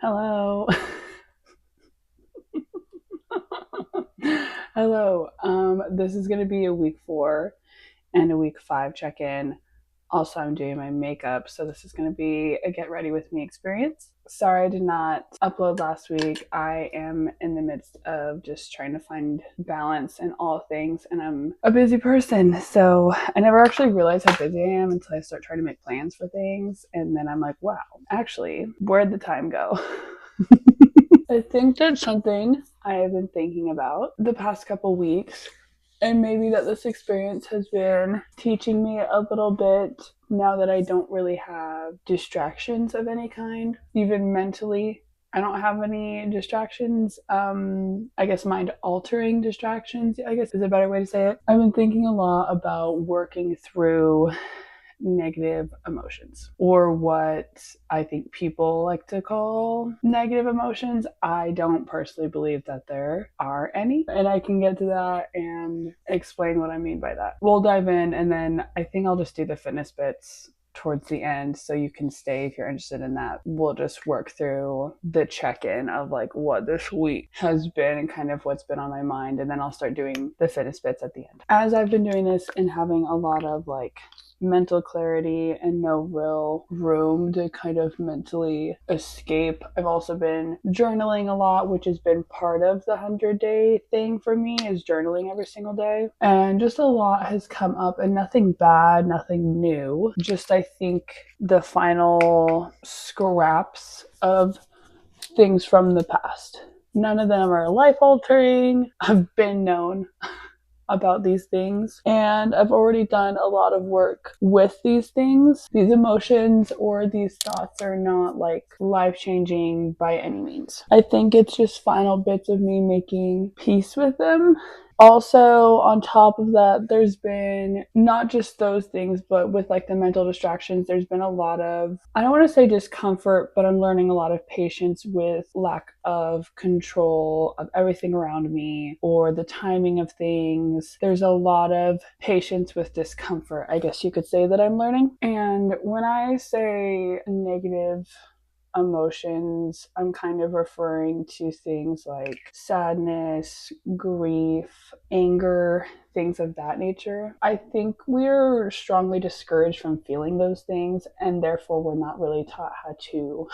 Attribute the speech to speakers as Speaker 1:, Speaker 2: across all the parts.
Speaker 1: Hello. Hello. This is going to be a week 4 and a week 5 check-in. Also, I'm doing my makeup, so this is going to be a get ready with me experience. Sorry I did not upload last week. I am in the midst of just trying to find balance in all things, and I'm a busy person, so I never actually realized how busy I am until I start trying to make plans for things, and then I'm like, wow, actually, where'd the time go? I think that's something I have been thinking about the past couple weeks, and maybe that this experience has been teaching me a little bit now that I don't really have distractions of any kind, even mentally. I don't have any distractions. I guess mind altering distractions, I guess is a better way to say it. I've been thinking a lot about working through negative emotions, or what I think people like to call negative emotions. I don't personally believe that there are any, and I can get to that and explain what I mean by that. We'll dive in, and then I think I'll just do the fitness bits towards the end so you can stay if you're interested in that. We'll just work through the check-in of like what this week has been and kind of what's been on my mind, and then I'll start doing the fitness bits at the end. As I've been doing this and having a lot of like mental clarity and no real room to kind of mentally escape, I've also been journaling a lot, which has been part of the 100-day thing for me, is journaling every single day. And just a lot has come up, and nothing bad, nothing new. Just I think the final scraps of things from the past. None of them are life altering. I've been known about these things, and I've already done a lot of work with these things. These emotions or these thoughts are not like life-changing by any means. I think it's just final bits of me making peace with them. Also, on top of that, there's been not just those things, but with like the mental distractions, there's been a lot of, I don't want to say discomfort, but I'm learning a lot of patience with lack of control of everything around me or the timing of things. There's a lot of patience with discomfort, I guess you could say, that I'm learning. And when I say negative emotions, I'm kind of referring to things like sadness, grief, anger, things of that nature. I think we're strongly discouraged from feeling those things, and therefore we're not really taught how to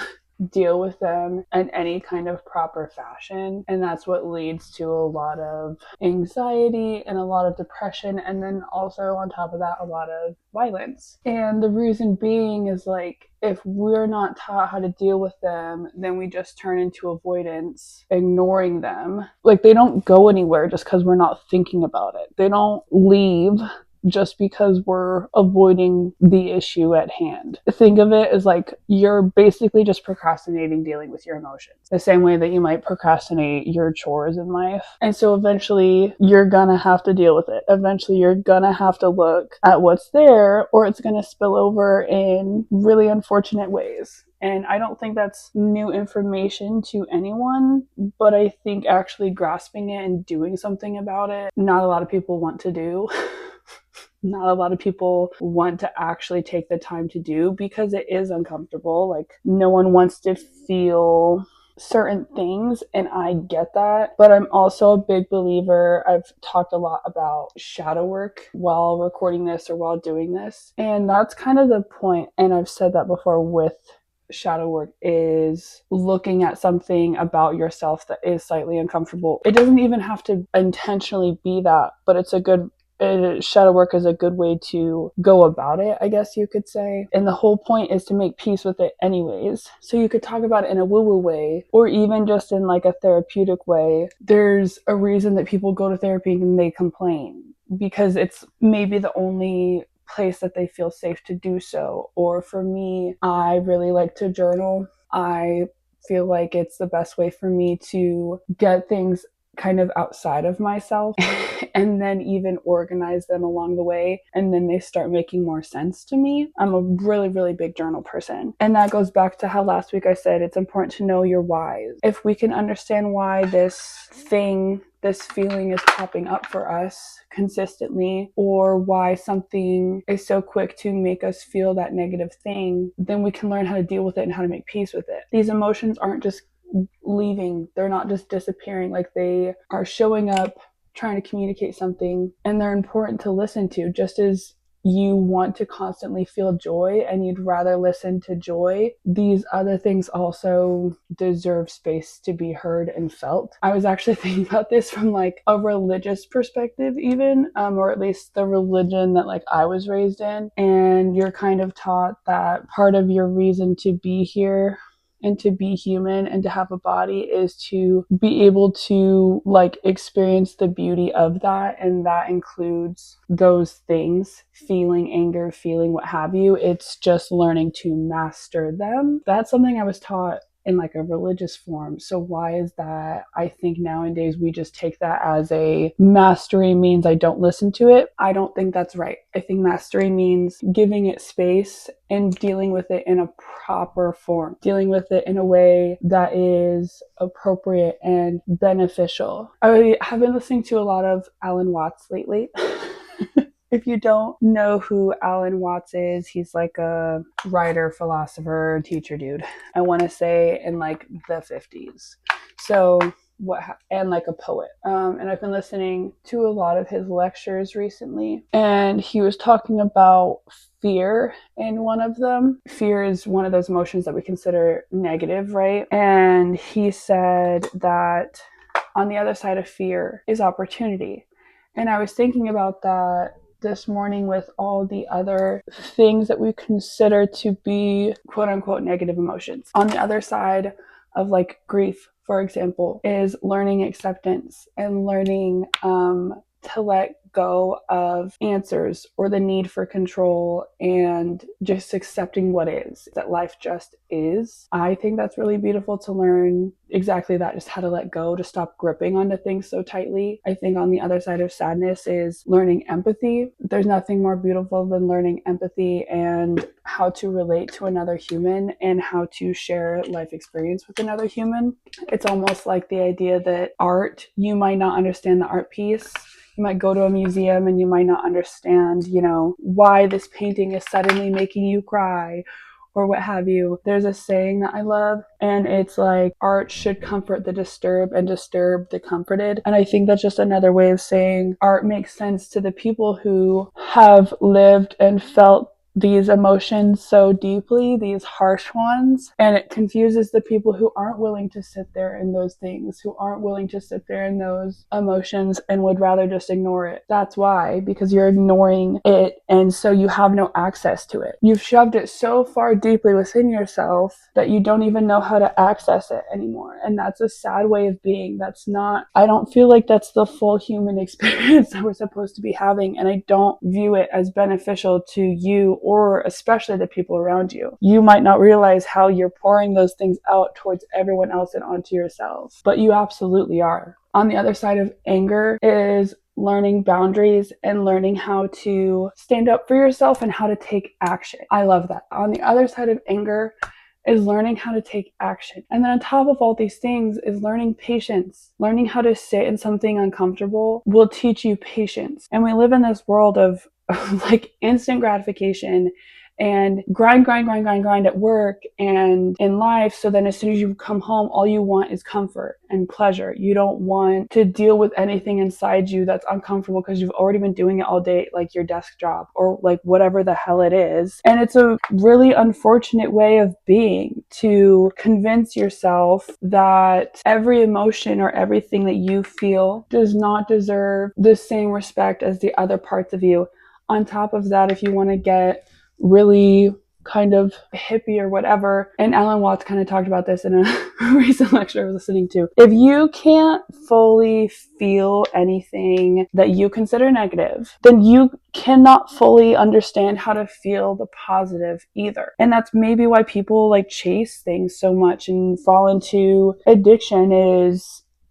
Speaker 1: deal with them in any kind of proper fashion. And that's what leads to a lot of anxiety and a lot of depression. And then also on top of that, a lot of violence. And the reason being is like, if we're not taught how to deal with them, then we just turn into avoidance, ignoring them. Like they don't go anywhere just because we're not thinking about it. They don't leave just because we're avoiding the issue at hand. Think of it as like you're basically just procrastinating dealing with your emotions, the same way that you might procrastinate your chores in life. And so eventually you're gonna have to deal with it. Eventually you're gonna have to look at what's there, or it's gonna spill over in really unfortunate ways. And I don't think that's new information to anyone, but I think actually grasping it and doing something about it, not a lot of people want to do. Not a lot of people want to actually take the time to do, because it is uncomfortable. Like no one wants to feel certain things, and I get that, but I'm also a big believer. I've talked a lot about shadow work while recording this or while doing this, and that's kind of the point. And I've said that before with shadow work, is looking at something about yourself that is slightly uncomfortable. It doesn't even have to intentionally be that, but it's a good shadow work is a good way to go about it, I guess you could say. And the whole point is to make peace with it anyways. So you could talk about it in a woo-woo way, or even just in like a therapeutic way. There's a reason that people go to therapy and they complain, because it's maybe the only place that they feel safe to do so. Or for me, I really like to journal. I feel like it's the best way for me to get things kind of outside of myself and then even organize them along the way, and then they start making more sense to me. I'm a really, really big journal person, and that goes back to how last week I said it's important to know your whys. If we can understand why this thing this feeling is popping up for us consistently, or why something is so quick to make us feel that negative thing, then we can learn how to deal with it and how to make peace with it. These emotions aren't just leaving. They're not just disappearing. Like, they are showing up, trying to communicate something, and they're important to listen to. Just as you want to constantly feel joy and you'd rather listen to joy, these other things also deserve space to be heard and felt. I was actually thinking about this from like a religious perspective even, or at least the religion that like I was raised in. And you're kind of taught that part of your reason to be here and to be human and to have a body is to be able to like experience the beauty of that. And that includes those things, feeling anger, feeling what have you. It's just learning to master them. That's something I was taught in like a religious form. So why is that? I think nowadays we just take that as a mastery means I don't listen to it. I don't think that's right. I think mastery means giving it space and dealing with it in a proper form, dealing with it in a way that is appropriate and beneficial. I have been listening to a lot of Alan Watts lately. If you don't know who Alan Watts is, he's like a writer, philosopher, teacher dude. I want to say in like the 50s. So and like a poet. And I've been listening to a lot of his lectures recently. And he was talking about fear in one of them. Fear is one of those emotions that we consider negative, right? And he said that on the other side of fear is opportunity. And I was thinking about that this morning with all the other things that we consider to be quote unquote negative emotions. On the other side of like grief, for example, is learning acceptance and learning to let go of answers or the need for control and just accepting what is, that life just is. I think that's really beautiful to learn exactly that, just how to let go, to stop gripping onto things so tightly. I think on the other side of sadness is learning empathy. There's nothing more beautiful than learning empathy and how to relate to another human and how to share life experience with another human. It's almost like the idea that art, you might not understand the art piece. You might go to a museum and you might not understand, why this painting is suddenly making you cry or what have you. There's a saying that I love, and it's like, art should comfort the disturbed and disturb the comforted. And I think that's just another way of saying art makes sense to the people who have lived and felt these emotions so deeply, these harsh ones, and it confuses the people who aren't willing to sit there in those things, who aren't willing to sit there in those emotions and would rather just ignore it. That's why, because you're ignoring it, and so you have no access to it. You've shoved it so far deeply within yourself that you don't even know how to access it anymore. And that's a sad way of being. I don't feel like that's the full human experience that we're supposed to be having, and I don't view it as beneficial to you or especially the people around you. You might not realize how you're pouring those things out towards everyone else and onto yourself, but you absolutely are. On the other side of anger is learning boundaries and learning how to stand up for yourself and how to take action. I love that. On the other side of anger is learning how to take action. And then on top of all these things is learning patience. Learning how to sit in something uncomfortable will teach you patience. And we live in this world of like instant gratification and grind at work and in life. So then as soon as you come home, all you want is comfort and pleasure. You don't want to deal with anything inside you that's uncomfortable because you've already been doing it all day, like your desk job or like whatever the hell it is. And it's a really unfortunate way of being, to convince yourself that every emotion or everything that you feel does not deserve the same respect as the other parts of you. On top of that, if you want to get really kind of hippie or whatever, and Alan Watts kind of talked about this in a recent lecture I was listening to, if you can't fully feel anything that you consider negative, then you cannot fully understand how to feel the positive either. And that's maybe why people like chase things so much and fall into addiction.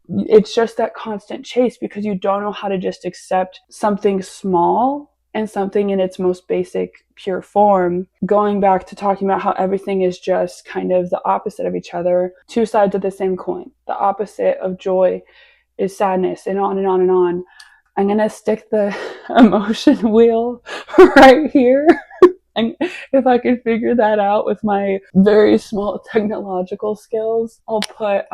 Speaker 1: It's just that constant chase because you don't know how to just accept something small and something in its most basic, pure form. Going back to talking about how everything is just kind of the opposite of each other, two sides of the same coin. The opposite of joy is sadness, and on and on and on. I'm going to stick the emotion wheel right here. And if I could figure that out with my very small technological skills, I'll put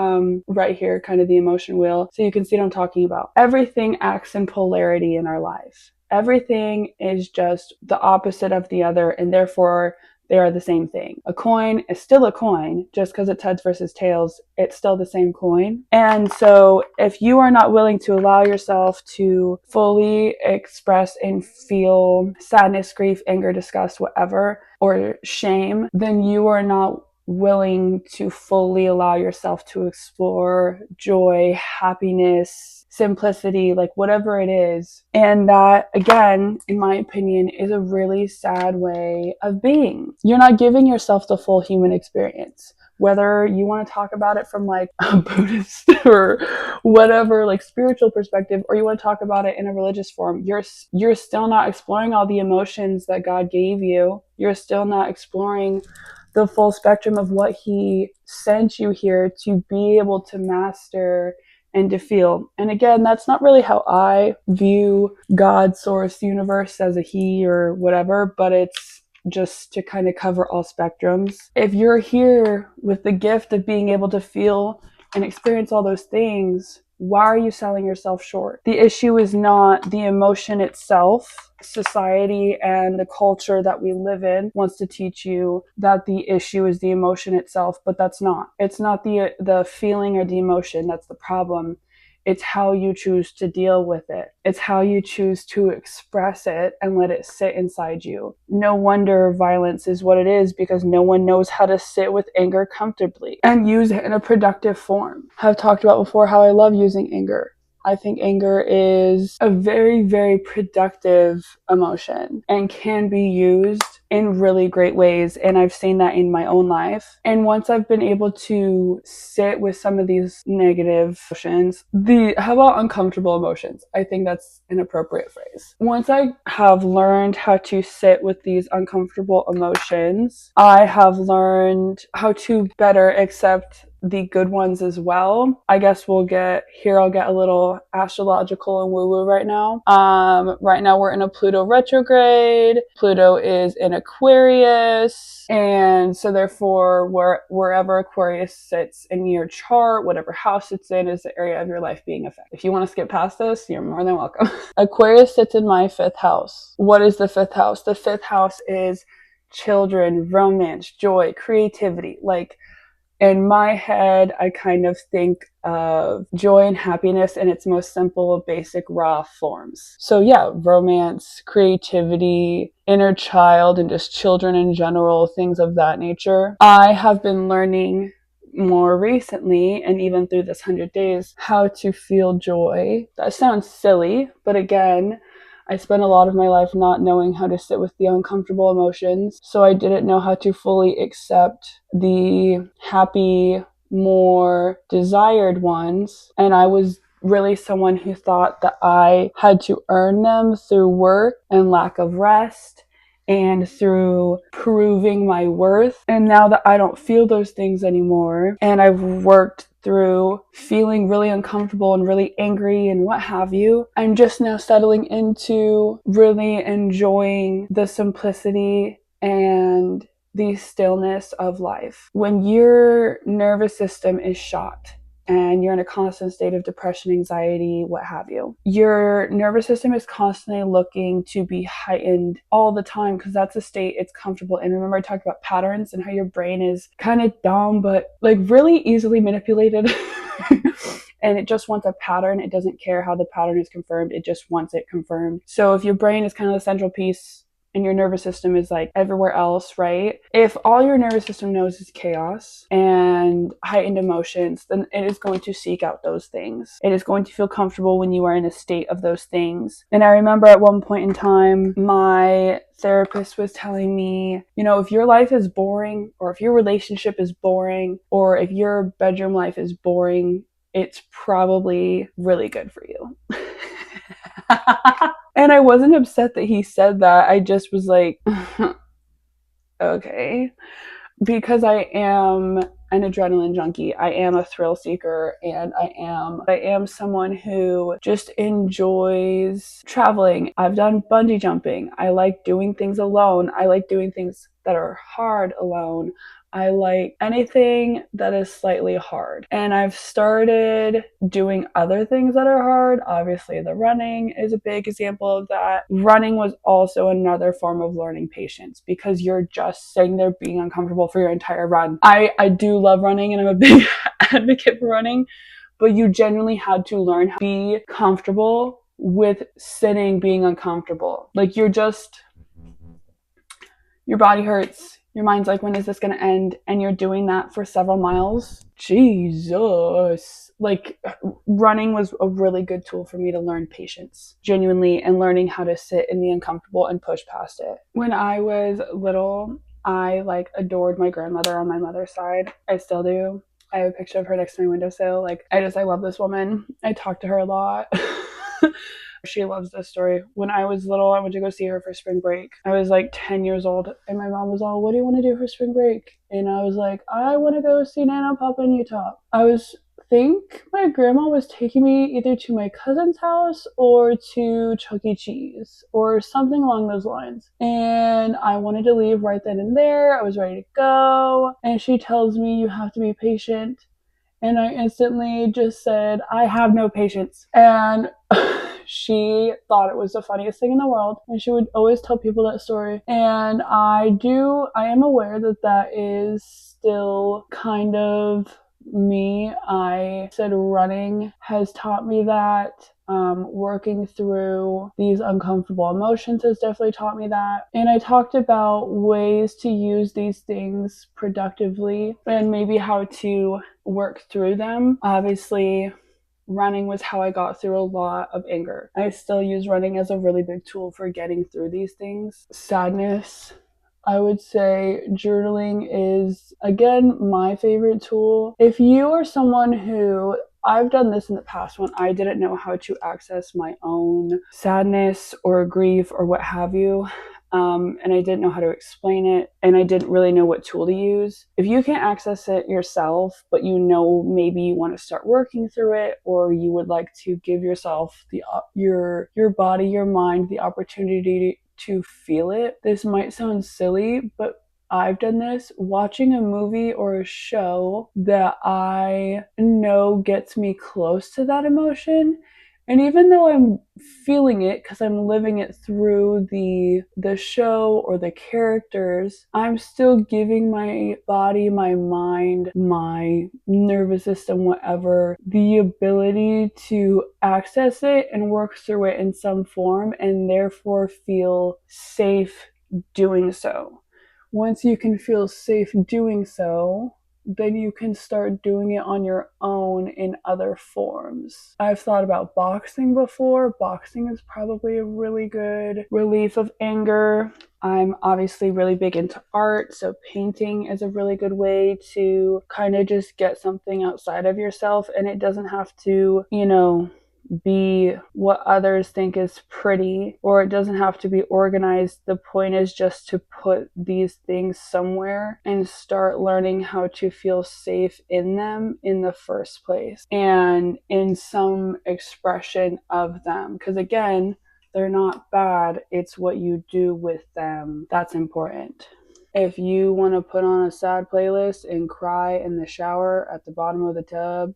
Speaker 1: right here kind of the emotion wheel so you can see what I'm talking about. Everything acts in polarity in our life. Everything is just the opposite of the other, and therefore they are the same thing. A coin is still a coin. Just because it's heads versus tails, it's still the same coin. And so if you are not willing to allow yourself to fully express and feel sadness, grief, anger, disgust, whatever, or shame, then you are not willing to fully allow yourself to explore joy, happiness, simplicity, like whatever it is. And that, again, in my opinion, is a really sad way of being. You're not giving yourself the full human experience. Whether you want to talk about it from like a Buddhist or whatever, like spiritual perspective, or you want to talk about it in a religious form, you're still not exploring all the emotions that God gave you. You're still not exploring the full spectrum of what he sent you here to be able to master and to feel. And again, that's not really how I view God, source, universe as a he or whatever, but it's just to kind of cover all spectrums. If you're here with the gift of being able to feel and experience all those things, why are you selling yourself short? The issue is not the emotion itself. Society and the culture that we live in wants to teach you that the issue is the emotion itself, but that's not. It's not the feeling or the emotion that's the problem. It's how you choose to deal with it. It's how you choose to express it and let it sit inside you. No wonder violence is what it is, because no one knows how to sit with anger comfortably and use it in a productive form. I've talked about before how I love using anger. I think anger is a very, very productive emotion and can be used in really great ways. And I've seen that in my own life. And once I've been able to sit with some of these negative emotions, how about uncomfortable emotions? I think that's an appropriate phrase. Once I have learned how to sit with these uncomfortable emotions, I have learned how to better accept the good ones as well. I guess I'll get a little astrological and woo-woo right now. Right now we're in a Pluto retrograde. Pluto is in Aquarius. And so therefore, wherever Aquarius sits in your chart, whatever house it's in, is the area of your life being affected. If you want to skip past this, you're more than welcome. Aquarius sits in my 5th house. What is the 5th house? The 5th house is children, romance, joy, creativity. Like, in my head, I kind of think of joy and happiness in its most simple, basic, raw forms. So yeah, romance, creativity, inner child, and just children in general, things of that nature. I have been learning more recently, and even through this 100 days, how to feel joy. That sounds silly, but again, I spent a lot of my life not knowing how to sit with the uncomfortable emotions, so I didn't know how to fully accept the happy, more desired ones, and I was really someone who thought that I had to earn them through work and lack of rest and through proving my worth. And now that I don't feel those things anymore, and I've worked through feeling really uncomfortable and really angry and what have you, I'm just now settling into really enjoying the simplicity and the stillness of life. When your nervous system is shot and you're in a constant state of depression, anxiety, what have you, your nervous system is constantly looking to be heightened all the time because that's a state it's comfortable in. Remember I talked about patterns and how your brain is kind of dumb but like really easily manipulated. And it just wants a pattern. It doesn't care how the pattern is confirmed. It just wants it confirmed. So if your brain is kind of the central piece and your nervous system is like everywhere else, right? If all your nervous system knows is chaos and heightened emotions, then it is going to seek out those things. It is going to feel comfortable when you are in a state of those things. And I remember at one point in time, my therapist was telling me, if your life is boring, or if your relationship is boring, or if your bedroom life is boring, it's probably really good for you. And I wasn't upset that he said that. I just was like, okay. Because I am an adrenaline junkie. I am a thrill seeker, and I am someone who just enjoys traveling. I've done bungee jumping. I like doing things alone. I like doing things that are hard alone. I like anything that is slightly hard. And I've started doing other things that are hard. Obviously, the running is a big example of that. Running was also another form of learning patience because you're just sitting there being uncomfortable for your entire run. I do love running and I'm a big advocate for running, but you genuinely had to learn how to be comfortable with sitting being uncomfortable. Like your body hurts. Your mind's like, when is this going to end? And you're doing that for several miles. Jesus. Like, running was a really good tool for me to learn patience, genuinely, and learning how to sit in the uncomfortable and push past it. When I was little, I adored my grandmother on my mother's side. I still do. I have a picture of her next to my windowsill. I love this woman. I talk to her a lot. She loves this story. When I was little, I went to go see her for spring break. I was 10 years old, and my mom was all, "What do you want to do for spring break?" And I was like, "I want to go see Nana and Papa in Utah." Think my grandma was taking me either to my cousin's house or to Chuck E. Cheese or something along those lines. And I wanted to leave right then and there. I was ready to go. And she tells me, "You have to be patient." And I instantly just said, "I have no patience." And she thought it was the funniest thing in the world. And she would always tell people that story. And I am aware that that is still kind of me. I said running has taught me that. Working through these uncomfortable emotions has definitely taught me that. And I talked about ways to use these things productively and maybe how to work through them. Obviously, running was how I got through a lot of anger. I still use running as a really big tool for getting through these things. Sadness, I would say journaling is, again, my favorite tool. If you are someone who, I've done this in the past when I didn't know how to access my own sadness or grief or what have you, and I didn't know how to explain it, and I didn't really know what tool to use. If you can't access it yourself, but maybe you want to start working through it, or you would like to give yourself your body, your mind, the opportunity to feel it. This might sound silly, but I've done this watching a movie or a show that I know gets me close to that emotion. And even though I'm feeling it because I'm living it through the show or the characters, I'm still giving my body, my mind, my nervous system, whatever, the ability to access it and work through it in some form and therefore feel safe doing so. Once you can feel safe doing so, then you can start doing it on your own in other forms. I've thought about boxing before. Boxing is probably a really good relief of anger. I'm obviously really big into art, so painting is a really good way to kind of just get something outside of yourself, and it doesn't have to, be what others think is pretty, or it doesn't have to be organized. The point is just to put these things somewhere and start learning how to feel safe in them in the first place and in some expression of them. Because again, they're not bad. It's what you do with them that's important. If you want to put on a sad playlist and cry in the shower at the bottom of the tub,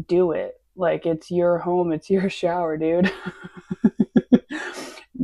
Speaker 1: do it. It's your home, it's your shower, dude.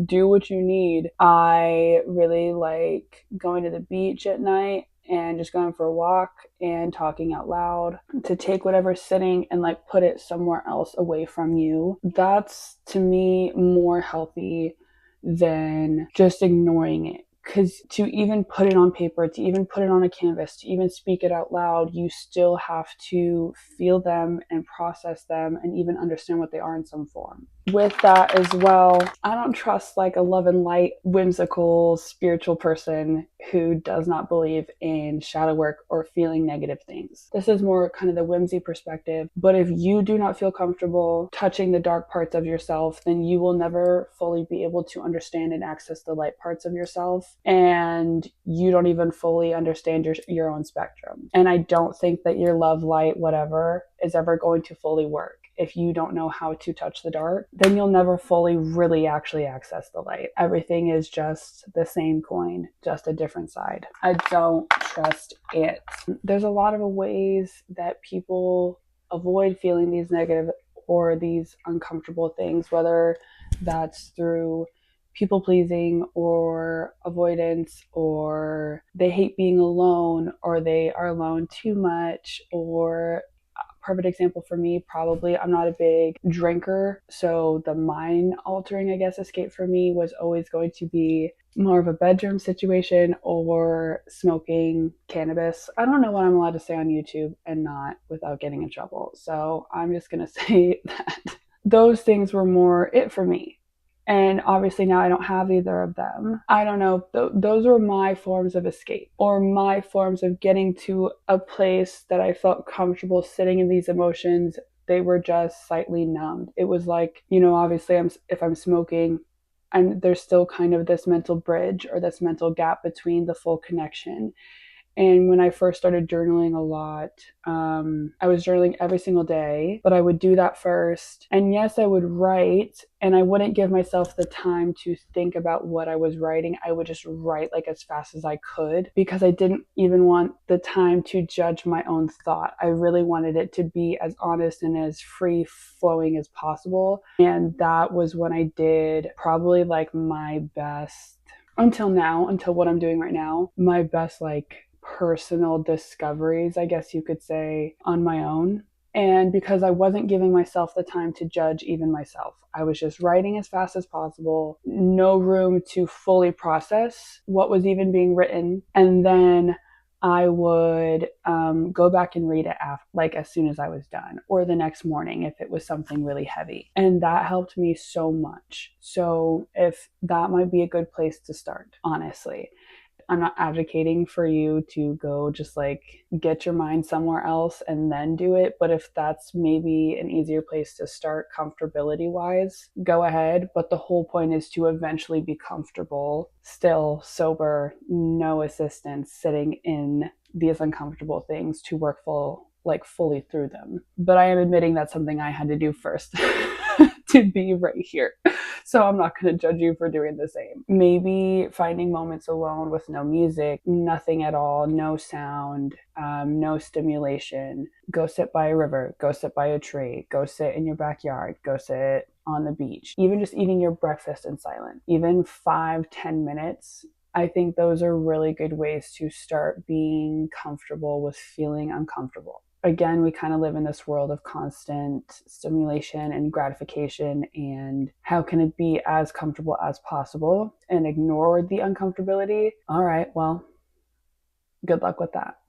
Speaker 1: Do what you need. I really like going to the beach at night and just going for a walk and talking out loud, to take whatever's sitting and put it somewhere else away from you. That's, to me, more healthy than just ignoring it. Because to even put it on paper, to even put it on a canvas, to even speak it out loud, you still have to feel them and process them and even understand what they are in some form. with that as well, I don't trust like a love and light, whimsical, spiritual person who does not believe in shadow work or feeling negative things. This is more kind of the whimsy perspective. But if you do not feel comfortable touching the dark parts of yourself, then you will never fully be able to understand and access the light parts of yourself. And you don't even fully understand your own spectrum. And I don't think that your love, light, whatever is ever going to fully work. If you don't know how to touch the dark, then you'll never fully really actually access the light. Everything is just the same coin, just a different side. I don't trust it. There's a lot of ways that people avoid feeling these negative or these uncomfortable things, whether that's through people pleasing or avoidance, or they hate being alone, or they are alone too much, or perfect example for me, probably, I'm not a big drinker, so the mind altering, I guess, escape for me was always going to be more of a bedroom situation or smoking cannabis. I don't know what I'm allowed to say on YouTube and not without getting in trouble, so I'm just gonna say that those things were more it for me. And obviously now I don't have either of them. I don't know. Those were my forms of escape, or my forms of getting to a place that I felt comfortable sitting in these emotions. They were just slightly numbed. It was like, obviously if I'm smoking, there's still kind of this mental bridge or this mental gap between the full connection. And when I first started journaling a lot, I was journaling every single day, but I would do that first. And yes, I would write, and I wouldn't give myself the time to think about what I was writing. I would just write like as fast as I could because I didn't even want the time to judge my own thought. I really wanted it to be as honest and as free flowing as possible. And that was when I did probably like my best until now, until what I'm doing right now, my best like personal discoveries, I guess you could say, on my own. And because I wasn't giving myself the time to judge even myself, I was just writing as fast as possible, no room to fully process what was even being written. And then I would go back and read it like as soon as I was done, or the next morning if it was something really heavy. And that helped me so much. So if that might be a good place to start, honestly. I'm not advocating for you to go just like get your mind somewhere else and then do it. But if that's maybe an easier place to start comfortability wise, go ahead. But the whole point is to eventually be comfortable, still sober, no assistance, sitting in these uncomfortable things to work fully through them. But I am admitting that's something I had to do first to be right here. So I'm not going to judge you for doing the same. Maybe finding moments alone with no music, nothing at all, no sound, no stimulation. Go sit by a river, go sit by a tree, go sit in your backyard, go sit on the beach. Even just eating your breakfast in silence, even 5-10 minutes. I think those are really good ways to start being comfortable with feeling uncomfortable. Again, we kind of live in this world of constant stimulation and gratification, and how can it be as comfortable as possible and ignore the uncomfortability? All right, well, good luck with that.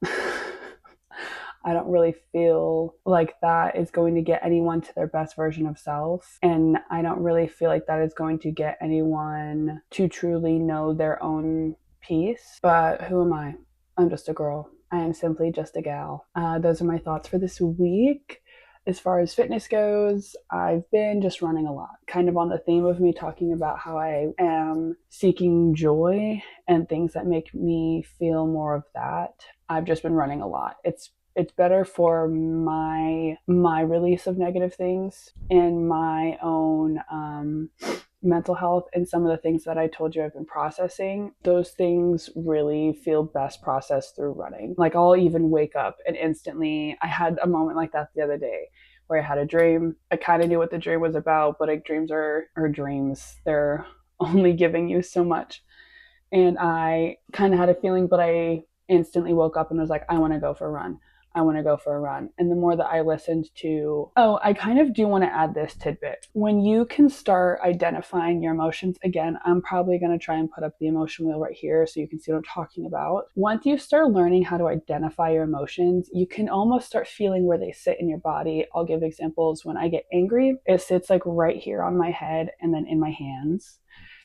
Speaker 1: I don't really feel like that is going to get anyone to their best version of self. And I don't really feel like that is going to get anyone to truly know their own peace. But who am I? I'm just a girl. I am simply just a gal. Those are my thoughts for this week. As far as fitness goes, I've been just running a lot, kind of on the theme of me talking about how I am seeking joy and things that make me feel more of that. I've just been running a lot. It's better for my release of negative things and my own mental health, and some of the things that I told you I've been processing. Those things really feel best processed through running. Like I'll even wake up and instantly, I had a moment like that the other day where I had a dream. I kind of knew what the dream was about, but like dreams are dreams. They're only giving you so much. And I kind of had a feeling, but I instantly woke up and was like, I want to go for a run. I want to go for a run. And the more that I listened to, oh, I kind of do want to add this tidbit. When you can start identifying your emotions, again, I'm probably going to try and put up the emotion wheel right here so you can see what I'm talking about. Once you start learning how to identify your emotions, you can almost start feeling where they sit in your body. I'll give examples. When I get angry, it sits like right here on my head and then in my hands.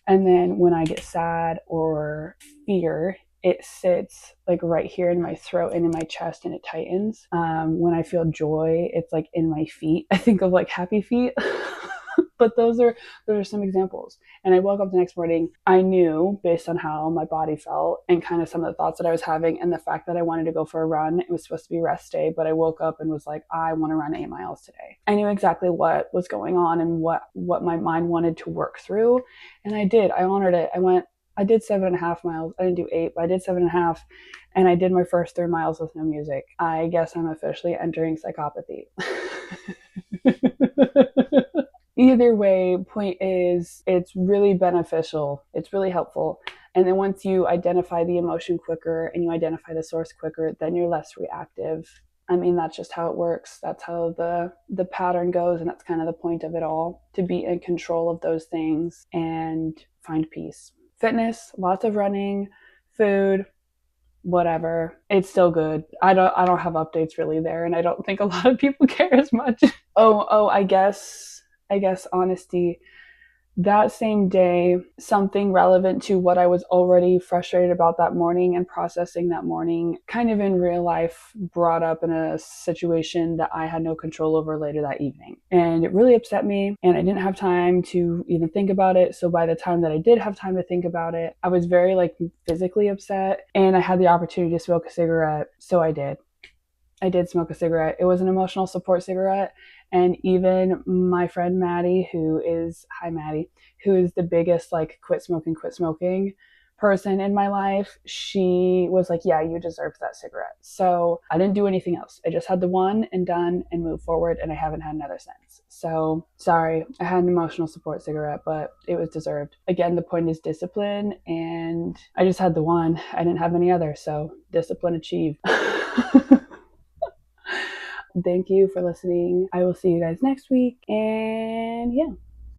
Speaker 1: And then when I get sad or fear, it sits like right here in my throat and in my chest and it tightens. When I feel joy, it's like in my feet. I think of like happy feet. But those are some examples. And I woke up the next morning, I knew based on how my body felt and kind of some of the thoughts that I was having and the fact that I wanted to go for a run. It was supposed to be rest day, but I woke up and was like, I want to run 8 miles today. I knew exactly what was going on and what my mind wanted to work through. And I did. I honored it. I did 7.5 miles. I didn't do 8, but I did 7.5. And I did my first 3 miles with no music. I guess I'm officially entering psychopathy. Either way, point is, it's really beneficial. It's really helpful. And then once you identify the emotion quicker and you identify the source quicker, then you're less reactive. I mean, that's just how it works. That's how the pattern goes. And that's kind of the point of it all, to be in control of those things and find peace. Fitness, lots of running, food, whatever. It's still good. I don't have updates really there. And I don't think a lot of people care as much. I guess honesty. That same day, something relevant to what I was already frustrated about that morning and processing that morning, kind of in real life, brought up in a situation that I had no control over later that evening. And it really upset me, and I didn't have time to even think about it. So by the time that I did have time to think about it, I was very physically upset, and I had the opportunity to smoke a cigarette. So I did. I did smoke a cigarette. It was an emotional support cigarette. And even my friend Maddie, who is the biggest quit smoking person in my life, she was like, yeah, you deserve that cigarette. So I didn't do anything else. I just had the one and done and moved forward, and I haven't had another since. So sorry, I had an emotional support cigarette, but it was deserved. Again, the point is discipline, and I just had the one. I didn't have any other, so discipline achieved. Thank you for listening. I will see you guys next week. And yeah.